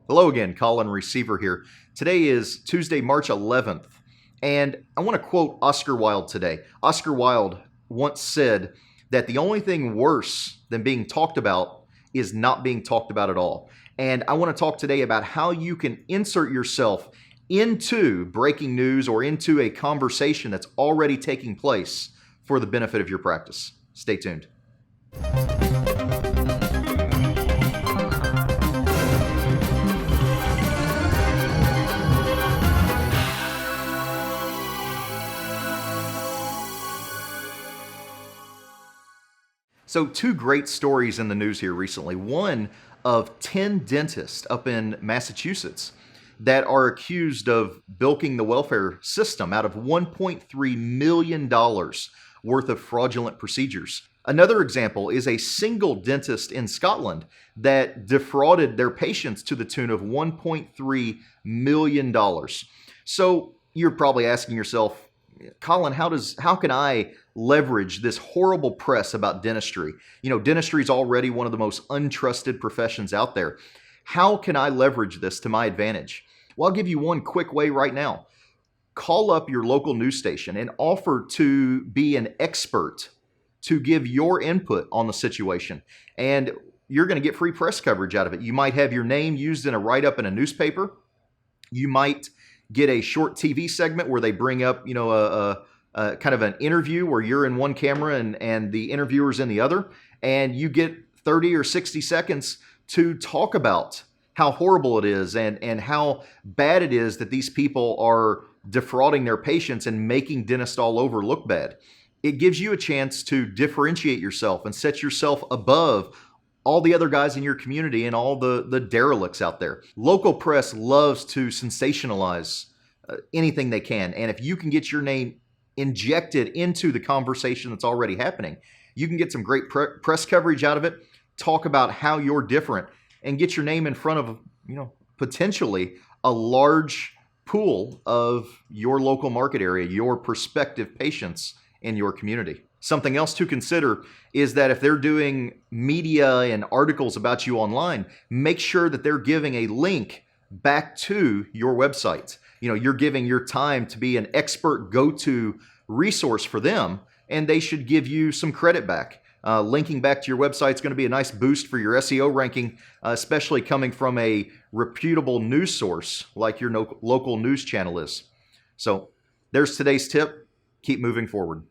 Hello again, Colin Receiver here. Today is Tuesday, March 11th, and I want to quote Oscar Wilde today. Oscar Wilde once said that the only thing worse than being talked about is not being talked about at all. And I want to talk today about how you can insert yourself into breaking news or into a conversation that's already taking place for the benefit of your practice. Stay tuned. So two great stories in the news here recently. One of 10 dentists up in Massachusetts that are accused of bilking the welfare system out of $1.3 million worth of fraudulent procedures. Another example is a single dentist in Scotland that defrauded their patients to the tune of $1.3 million. So you're probably asking yourself, Colin, how can I leverage this horrible press about dentistry? You know, dentistry is already one of the most untrusted professions out there. How can I leverage this to my advantage? Well, I'll give you one quick way right now. Call up your local news station and offer to be an expert to give your input on the situation. And you're going to get free press coverage out of it. You might have your name used in a write-up in a newspaper. You might get a short TV segment where they bring up, a kind of an interview where you're in one camera and the interviewer's in the other, and you get 30 or 60 seconds to talk about how horrible it is and how bad it is that these people are defrauding their patients and making dentists all over look bad. It gives you a chance to differentiate yourself and set yourself above all the other guys in your community and all the derelicts out there. Local press loves to sensationalize anything they can. And if you can get your name injected into the conversation that's already happening, you can get some great press coverage out of it, talk about how you're different, and get your name in front of, potentially a large pool of your local market area, your prospective patients in your community. Something else to consider is that if they're doing media and articles about you online, make sure that they're giving a link back to your website. You're giving your time to be an expert go-to resource for them, and they should give you some credit back. Linking back to your website is going to be a nice boost for your SEO ranking, especially coming from a reputable news source like your local news channel is. So there's today's tip. Keep moving forward.